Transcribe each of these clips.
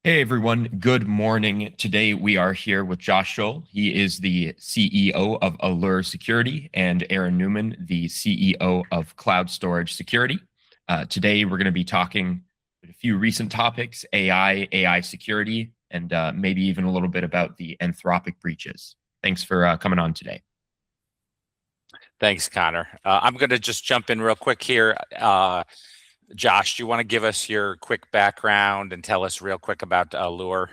Hey everyone, good morning. Today we are here with Josh Shaul. He is the CEO of Allure Security, and Aaron Newman, the CEO of Cloud Storage Security. Today we're going to be talking a few recent topics, AI security, and maybe even a little bit about the Anthropic breaches. Thanks for coming on today. Thanks, Connor. I'm going to just jump in real quick here. Josh, do you want to give us your quick background and tell us real quick about Allure?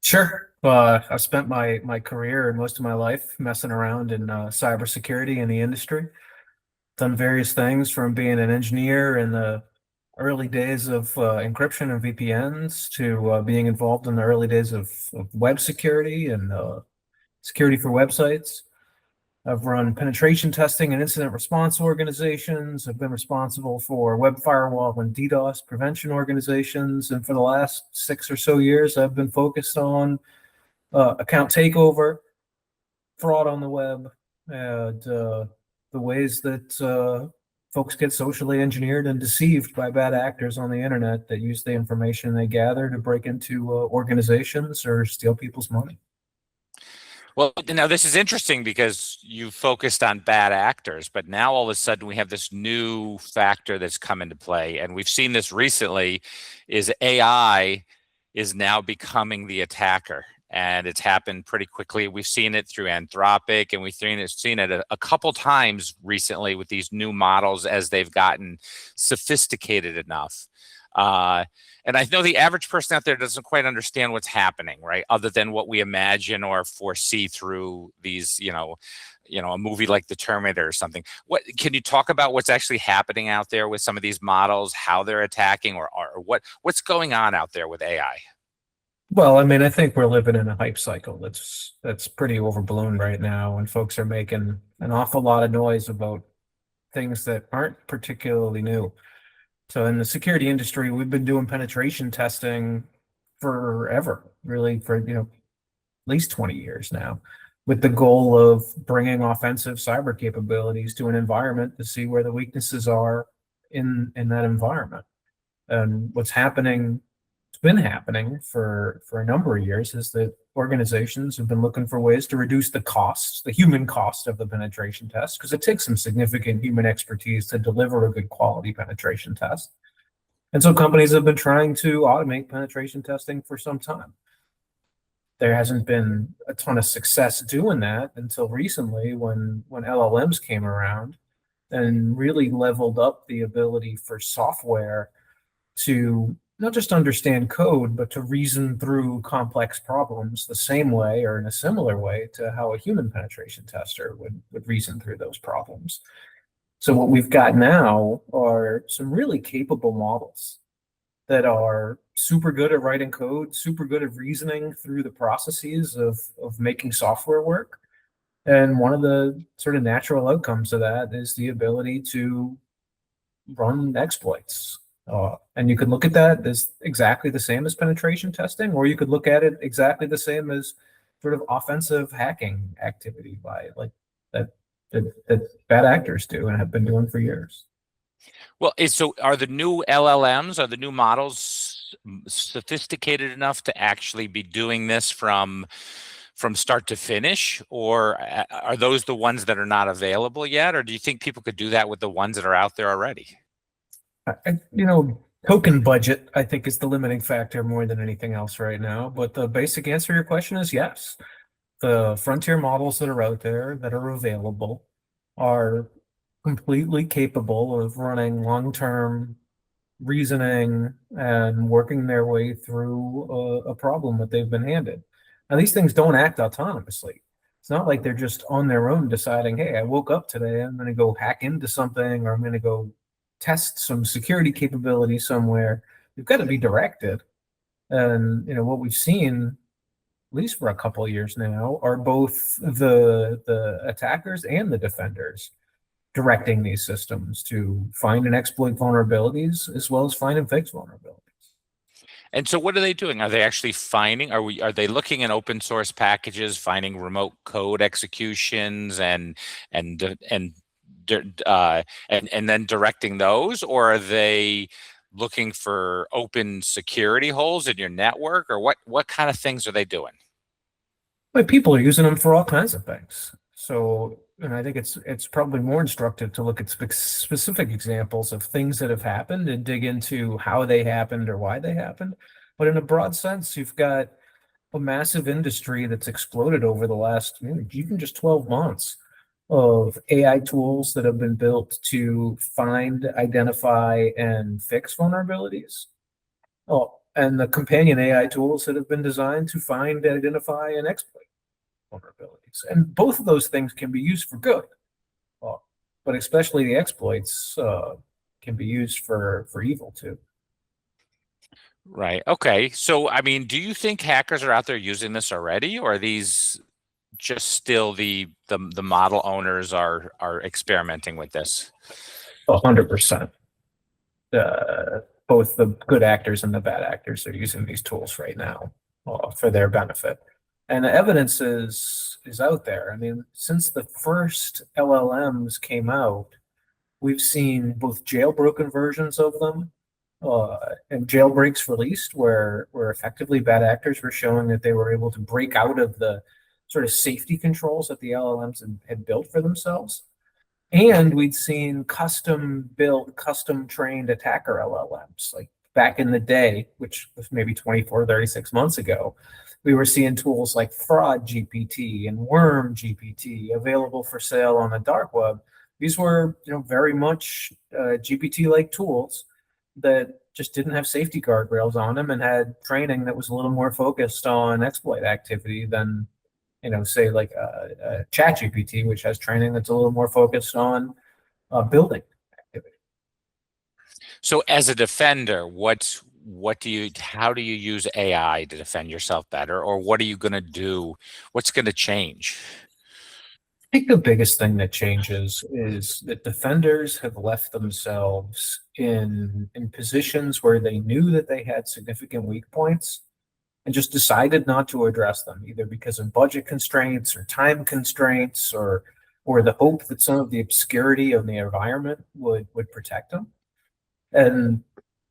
Sure. I've spent my career and most of my life messing around in cybersecurity in the industry. Done various things from being an engineer in the early days of encryption and VPNs to being involved in the early days of web security and security for websites. I've run penetration testing and incident response organizations. I've been responsible for web firewall and DDoS prevention organizations. And for the last 6 or so years, I've been focused on account takeover, fraud on the web, and the ways that folks get socially engineered and deceived by bad actors on the internet that use the information they gather to break into organizations or steal people's money. Well, now this is interesting because you focused on bad actors, but now all of a sudden we have this new factor that's come into play. And we've seen this recently, is AI is now becoming the attacker. And it's happened pretty quickly. We've seen it through Anthropic, and we've seen it a couple times recently with these new models as they've gotten sophisticated enough. And I know the average person out there doesn't quite understand what's happening, right? Other than what we imagine or foresee through these, a movie like The Terminator or something. What can you talk about what's actually happening out there with some of these models, how they're attacking, or what's going on out there with AI? Well, I mean, I think we're living in a hype cycle that's pretty overblown right now, and folks are making an awful lot of noise about things that aren't particularly new. So in the security industry, we've been doing penetration testing forever, really for at least 20 years now, with the goal of bringing offensive cyber capabilities to an environment to see where the weaknesses are in that environment. And what's happening, it's been happening for a number of years, is that organizations have been looking for ways to reduce the costs, the human cost of the penetration test, because it takes some significant human expertise to deliver a good quality penetration test. And so companies have been trying to automate penetration testing for some time. There hasn't been a ton of success doing that until recently when LLMs came around and really leveled up the ability for software to not just understand code, but to reason through complex problems the same way or in a similar way to how a human penetration tester would reason through those problems. So what we've got now are some really capable models that are super good at writing code, super good at reasoning through the processes of making software work. And one of the sort of natural outcomes of that is the ability to run exploits. And you could look at that as exactly the same as penetration testing, or you could look at it exactly the same as sort of offensive hacking activity by that bad actors do and have been doing for years. Well, so are the new LLMs, are the new models sophisticated enough to actually be doing this from start to finish, or are those the ones that are not available yet? Or do you think people could do that with the ones that are out there already? Token budget, I think, is the limiting factor more than anything else right now. But the basic answer to your question is yes. The frontier models that are out there that are available are completely capable of running long-term reasoning and working their way through a problem that they've been handed. Now, these things don't act autonomously. It's not like they're just on their own deciding, hey, I woke up today, I'm going to go hack into something, or I'm going to go test some security capability somewhere. You've got to be directed. And what we've seen, at least for a couple of years now, are both the attackers and the defenders directing these systems to find and exploit vulnerabilities as well as find and fix vulnerabilities. And so what are they doing? Are they actually finding, are they looking at open source packages, finding remote code executions and then directing those, or are they looking for open security holes in your network, or what kind of things are they doing? But people are using them for all kinds of things. So, and I think it's probably more instructive to look at specific examples of things that have happened and dig into how they happened or why they happened. But in a broad sense, you've got a massive industry that's exploded over the last even just 12 months of AI tools that have been built to find, identify, and fix vulnerabilities. Oh, and the companion AI tools that have been designed to find, identify, and exploit vulnerabilities. And both of those things can be used for good, but especially the exploits can be used for evil too. Right. Okay. So, I mean, do you think hackers are out there using this already, or are these just still the model owners are experimenting with this? 100%. Both the good actors and the bad actors are using these tools right now for their benefit. And the evidence is out there. I mean, since the first LLMs came out, we've seen both jailbroken versions of them and jailbreaks released where effectively bad actors were showing that they were able to break out of the sort of safety controls that the LLMs had built for themselves. And we'd seen custom built, custom trained attacker LLMs. Like back in the day, which was maybe 24, 36 months ago, we were seeing tools like Fraud GPT and Worm GPT available for sale on the dark web. These were, very much GPT-like tools that just didn't have safety guardrails on them and had training that was a little more focused on exploit activity than, say like ChatGPT, which has training that's a little more focused on building activity. So, as a defender, how do you use AI to defend yourself better, or what are you going to do? What's going to change? I think the biggest thing that changes is that defenders have left themselves in positions where they knew that they had significant weak points and just decided not to address them, either because of budget constraints or time constraints or the hope that some of the obscurity of the environment would protect them. And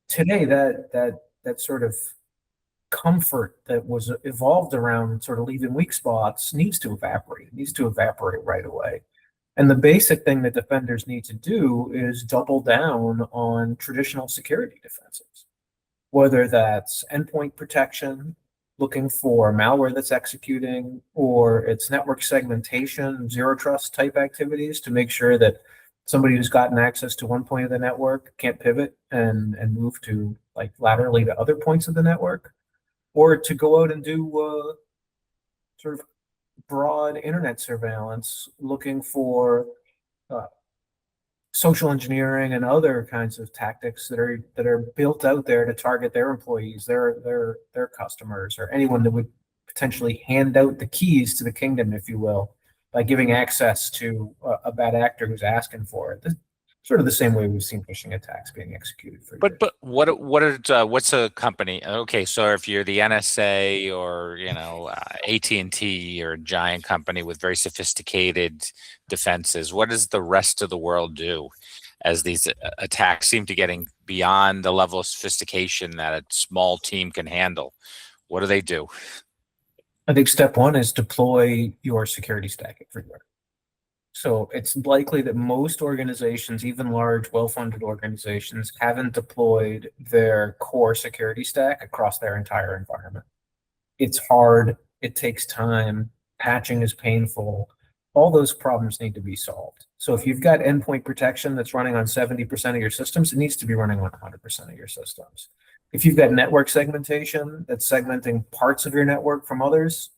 today that sort of comfort that was evolved around sort of leaving weak spots needs to evaporate right away. And the basic thing that defenders need to do is double down on traditional security defenses, whether that's endpoint protection, looking for malware that's executing, or it's network segmentation, zero trust type activities to make sure that somebody who's gotten access to one point of the network can't pivot and move to like laterally to other points of the network, or to go out and do sort of broad internet surveillance, looking for social engineering and other kinds of tactics that are built out there to target their employees, their customers, or anyone that would potentially hand out the keys to the kingdom, if you will, by giving access to a bad actor who's asking for it. Sort of the same way we've seen phishing attacks being executed for years. But what's a company? Okay, so if you're the NSA or AT&T or a giant company with very sophisticated defenses, what does the rest of the world do as these attacks seem to getting beyond the level of sophistication that a small team can handle? What do they do? I think step one is deploy your security stack everywhere. So it's likely that most organizations, even large, well-funded organizations, haven't deployed their core security stack across their entire environment. It's hard. It takes time. Patching is painful. All those problems need to be solved. So if you've got endpoint protection that's running on 70% of your systems, it needs to be running on 100% of your systems. If you've got network segmentation that's segmenting parts of your network from others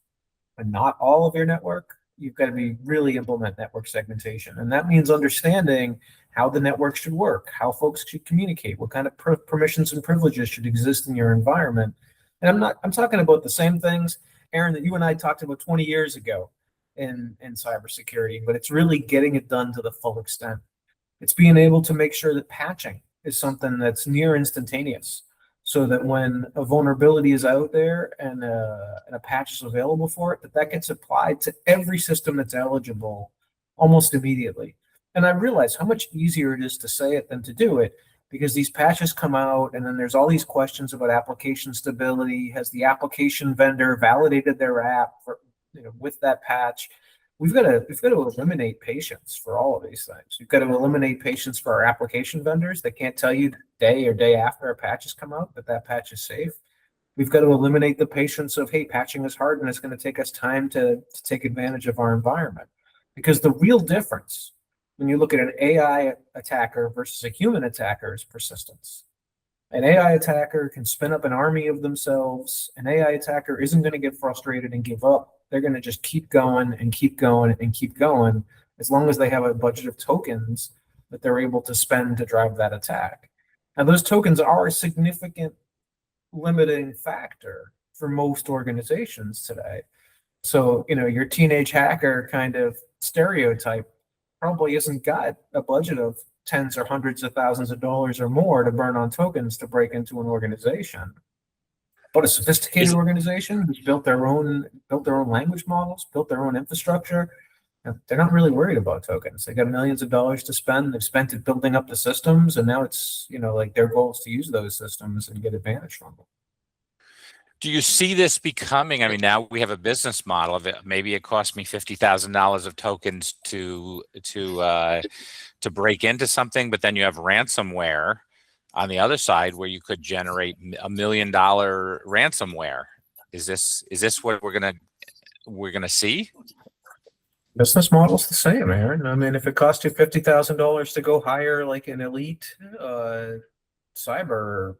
and not all of your network, you've got to really implement network segmentation. And that means understanding how the network should work, how folks should communicate, what kind of permissions and privileges should exist in your environment. And I'm talking about the same things, Aaron, that you and I talked about 20 years ago in cybersecurity, but it's really getting it done to the full extent. It's being able to make sure that patching is something that's near instantaneous, so that when a vulnerability is out there and a patch is available for it, that gets applied to every system that's eligible almost immediately. And I realize how much easier it is to say it than to do it, because these patches come out and then there's all these questions about application stability. Has the application vendor validated their app for, with that patch? We've got to eliminate patience for all of these things. We've got to eliminate patience for our application vendors. They can't tell you day or day after a patch has come out that patch is safe. We've got to eliminate the patience of, hey, patching is hard and it's going to take us time to take advantage of our environment. Because the real difference when you look at an AI attacker versus a human attacker is persistence. An AI attacker can spin up an army of themselves. An AI attacker isn't going to get frustrated and give up. They're going to just keep going and keep going and keep going as long as they have a budget of tokens that they're able to spend to drive that attack. Now, those tokens are a significant limiting factor for most organizations today. So, your teenage hacker kind of stereotype probably hasn't got a budget of tens or hundreds of thousands of dollars or more to burn on tokens to break into an organization. But a sophisticated organization who's built their own language models, built their own infrastructure, they're not really worried about tokens. They got millions of dollars to spend. They've spent it building up the systems, and now it's like their goal is to use those systems and get advantage from them. Do you see this becoming? I mean, now we have a business model of it. Maybe it cost me $50,000 of tokens to break into something, but then you have ransomware on the other side where you could generate $1 million ransomware. Is this what we're gonna see? Business model's the same, Aaron. I mean, if it costs you $50,000 to go hire like an elite cyber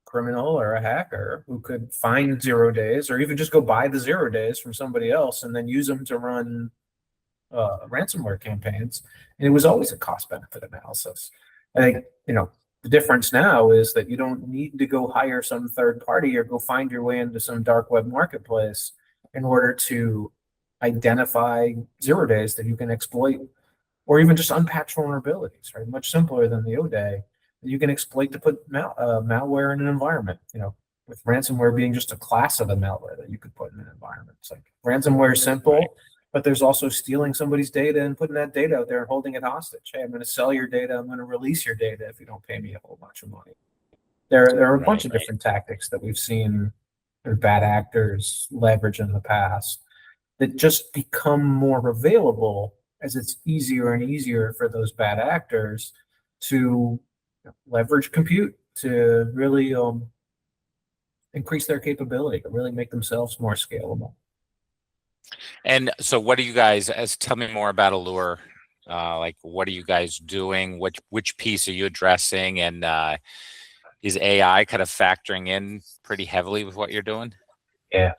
criminal or a hacker who could find 0 days, or even just go buy the 0 days from somebody else and then use them to run ransomware campaigns, and it was always a cost benefit analysis. I think the difference now is that you don't need to go hire some third party or go find your way into some dark web marketplace in order to identify 0 days that you can exploit, or even just unpatched vulnerabilities, right? Much simpler than the O-Day. You can exploit to put malware in an environment, with ransomware being just a class of the malware that you could put in an environment. It's like ransomware is simple, but there's also stealing somebody's data and putting that data out there and holding it hostage. Hey, I'm going to sell your data. I'm going to release your data if you don't pay me a whole bunch of money. There are a bunch of different tactics that we've seen bad actors leverage in the past that just become more available as it's easier and easier for those bad actors to leverage compute to really increase their capability, to really make themselves more scalable. And so what do you guys, tell me more about Allure. Like, what are you guys doing? Which piece are you addressing? And is AI kind of factoring in pretty heavily with what you're doing? Yeah,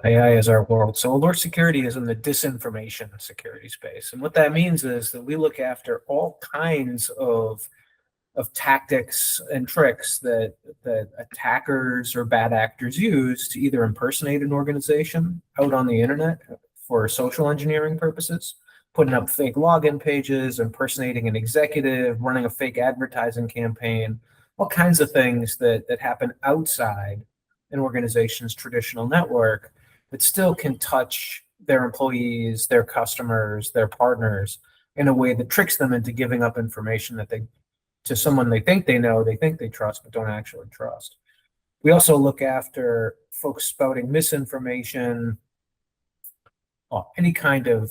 AI is our world. So Allure Security is in the disinformation security space. And what that means is that we look after all kinds of tactics and tricks that attackers or bad actors use to either impersonate an organization out on the internet for social engineering purposes, putting up fake login pages, impersonating an executive, running a fake advertising campaign, all kinds of things that happen outside an organization's traditional network that still can touch their employees, their customers, their partners in a way that tricks them into giving up information that to someone they think they know, they think they trust, but don't actually trust. We also look after folks spouting misinformation, any kind of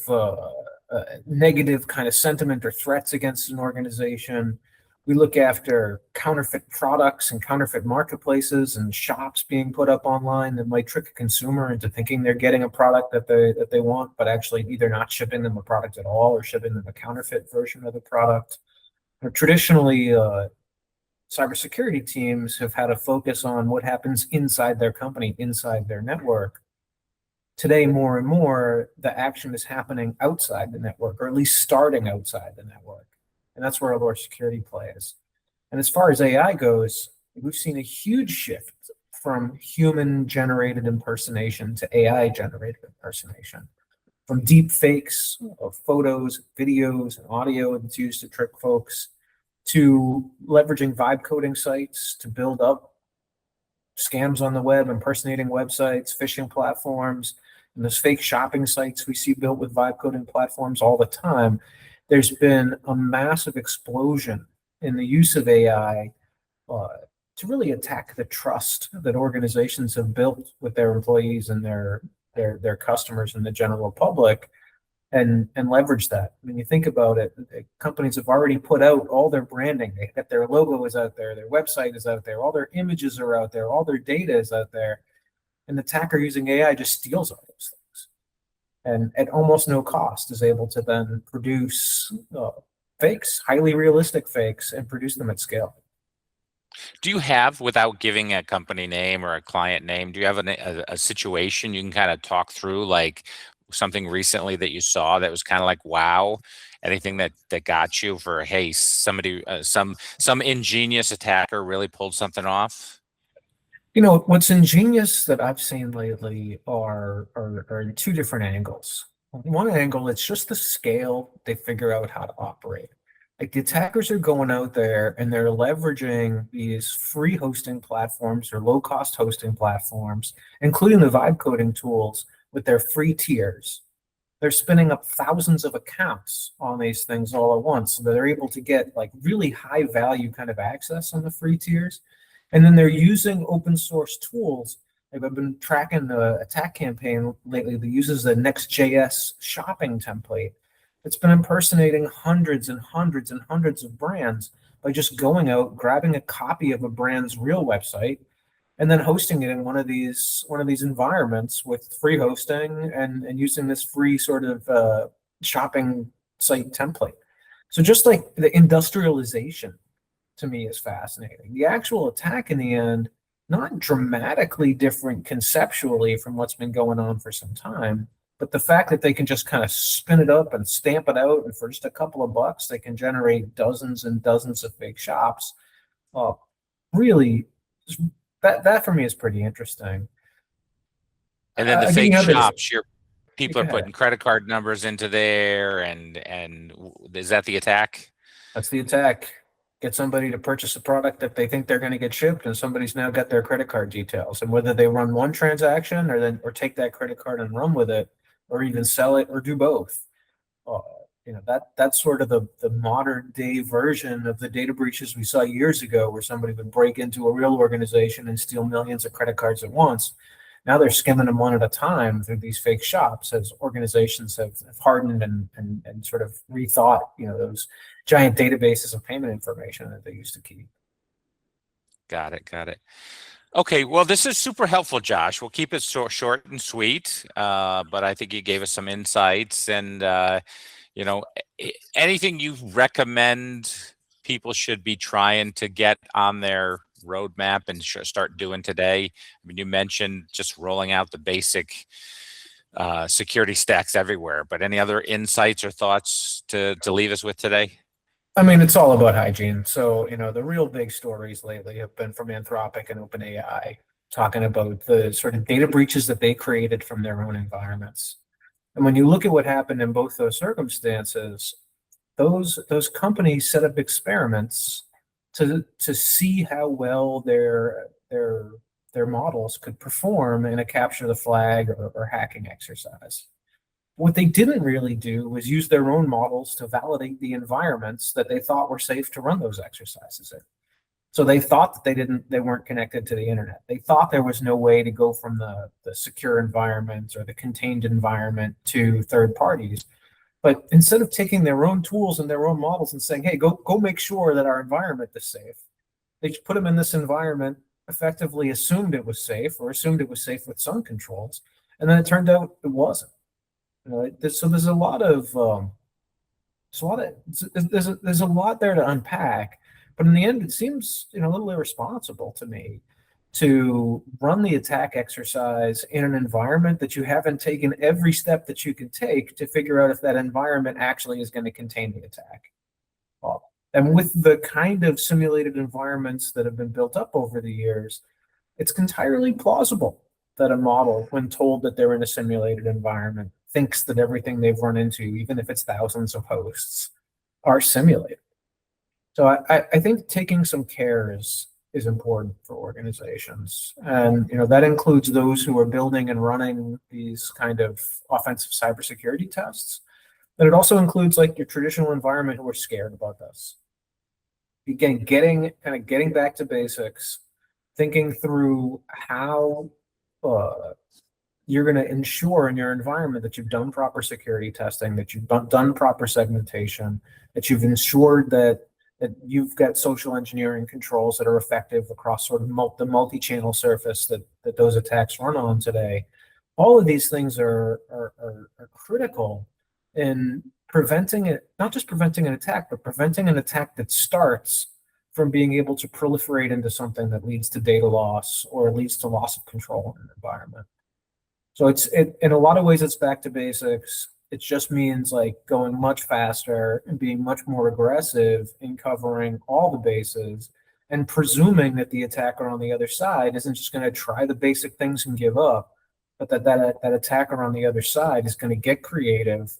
negative kind of sentiment or threats against an organization. We look after counterfeit products and counterfeit marketplaces and shops being put up online that might trick a consumer into thinking they're getting a product that they want, but actually either not shipping them a product at all or shipping them a counterfeit version of the product. Traditionally, cybersecurity teams have had a focus on what happens inside their company, inside their network. Today, more and more, the action is happening outside the network, or at least starting outside the network. And that's where Allure Security plays. And as far as AI goes, we've seen a huge shift from human-generated impersonation to AI-generated impersonation. From deep fakes of photos, videos, and audio that's used to trick folks, to leveraging vibe coding sites to build up scams on the web, impersonating websites, phishing platforms, and those fake shopping sites we see built with vibe coding platforms all the time. There's been a massive explosion in the use of AI to really attack the trust that organizations have built with their employees and their customers and the general public, and leverage that. I mean, you think about it, companies have already put out all their branding. They got their logo is out there, their website is out there, all their images are out there, all their data is out there. An attacker using AI just steals all those things, and at almost no cost is able to then produce fakes, highly realistic fakes, and produce them at scale. Do you have, without giving a company name or a client name, do you have a situation you can kind of talk through, like something recently that you saw that was kind of like, wow, anything that got you for, hey, somebody, some ingenious attacker really pulled something off? You know, what's ingenious that I've seen lately are in two different angles. One angle, it's just the scale they figure out how to operate. Like, the attackers are going out there and they're leveraging these free hosting platforms or low-cost hosting platforms, including the vibe coding tools with their free tiers. They're spinning up thousands of accounts on these things all at once, so they're able to get like really high value kind of access on the free tiers. And then they're using open source tools. Like, I've been tracking the attack campaign lately that uses the Next.js shopping template. It's been impersonating hundreds and hundreds and hundreds of brands by just going out, grabbing a copy of a brand's real website, and then hosting it in one of these environments with free hosting and using this free sort of shopping site template. So just like the industrialization, to me, is fascinating. The actual attack in the end, not dramatically different conceptually from what's been going on for some time, but the fact that they can just kind of spin it up and stamp it out, and for just a couple of bucks, they can generate dozens and dozens of fake shops. Really, that for me is pretty interesting. And then the fake others. shops, people are putting credit card numbers into there, and is that the attack? That's the attack. Get somebody to purchase a product that they think they're going to get shipped, and somebody's now got their credit card details. And whether they run one transaction or take that credit card and run with it, or even sell it, or do both, you know, that's sort of the modern day version of the data breaches we saw years ago, where somebody would break into a real organization and steal millions of credit cards at once. Now they're skimming them one at a time through these fake shops, as organizations have hardened and sort of rethought, you know, those giant databases of payment information that they used to keep. Got it. Okay, well, this is super helpful, Josh. We'll keep it short and sweet, but I think you gave us some insights, and you know, anything you recommend people should be trying to get on their roadmap and start doing today? I mean, you mentioned just rolling out the basic security stacks everywhere, but any other insights or thoughts to leave us with today? I mean, it's all about hygiene. So, you know, the real big stories lately have been from Anthropic and OpenAI, talking about the sort of data breaches that they created from their own environments. And when you look at what happened in both those circumstances, those companies set up experiments to see how well their models could perform in a capture the flag or hacking exercise. What they didn't really do was use their own models to validate the environments that they thought were safe to run those exercises in. So they thought that they weren't connected to the internet. They thought there was no way to go from the secure environment or the contained environment to third parties. But instead of taking their own tools and their own models and saying, hey, go make sure that our environment is safe, they just put them in this environment, effectively assumed it was safe, or assumed it was safe with some controls, and then it turned out it wasn't. You know, so there's a lot there to unpack, but in the end, it seems, you know, a little irresponsible to me to run the attack exercise in an environment that you haven't taken every step that you can take to figure out if that environment actually is going to contain the attack. And with the kind of simulated environments that have been built up over the years, it's entirely plausible that a model, when told that they're in a simulated environment, thinks that everything they've run into, even if it's thousands of hosts, are simulated. So I think taking some care is important for organizations. And, you know, that includes those who are building and running these kind of offensive cybersecurity tests. But it also includes like your traditional environment who are scared about this. again, getting back to basics, thinking through how you're going to ensure in your environment that you've done proper security testing, that you've done proper segmentation, that you've ensured that you've got social engineering controls that are effective across sort of the multi-channel surface that those attacks run on today. All of these things are critical in preventing it, not just preventing an attack, but preventing an attack that starts from being able to proliferate into something that leads to data loss or leads to loss of control in an environment. So in a lot of ways, it's back to basics. It just means like going much faster and being much more aggressive in covering all the bases, and presuming that the attacker on the other side isn't just going to try the basic things and give up, but that attacker on the other side is going to get creative.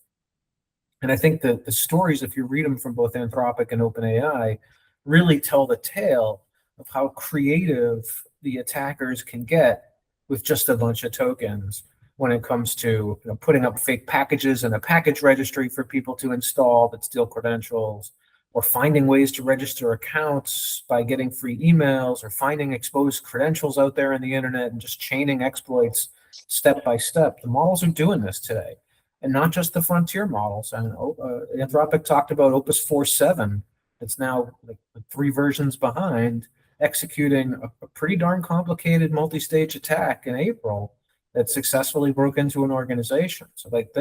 And I think that the stories, if you read them from both Anthropic and OpenAI, really tell the tale of how creative the attackers can get with just a bunch of tokens when it comes to putting up fake packages in a package registry for people to install that steal credentials, or finding ways to register accounts by getting free emails, or finding exposed credentials out there in the internet and just chaining exploits step by step. The models are doing this today, and not just the frontier models. And Anthropic talked about Opus 4.7. It's now like 3 versions behind, executing a pretty darn complicated multi-stage attack in April that successfully broke into an organization. So like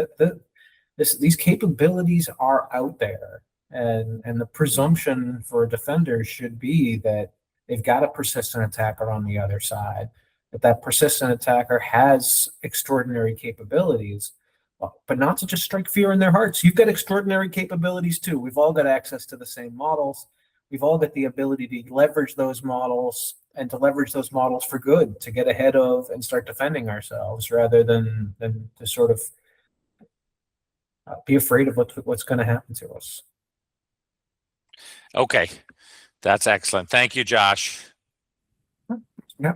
these capabilities are out there, and the presumption for defenders should be that they've got a persistent attacker on the other side, that persistent attacker has extraordinary capabilities, but not to just strike fear in their hearts. You've got extraordinary capabilities too. We've all got access to the same models. We've all got the ability to leverage those models, and to leverage those models for good, to get ahead of and start defending ourselves, rather than to sort of be afraid of what's going to happen to us. Okay, that's excellent. Thank you, Josh. Yeah.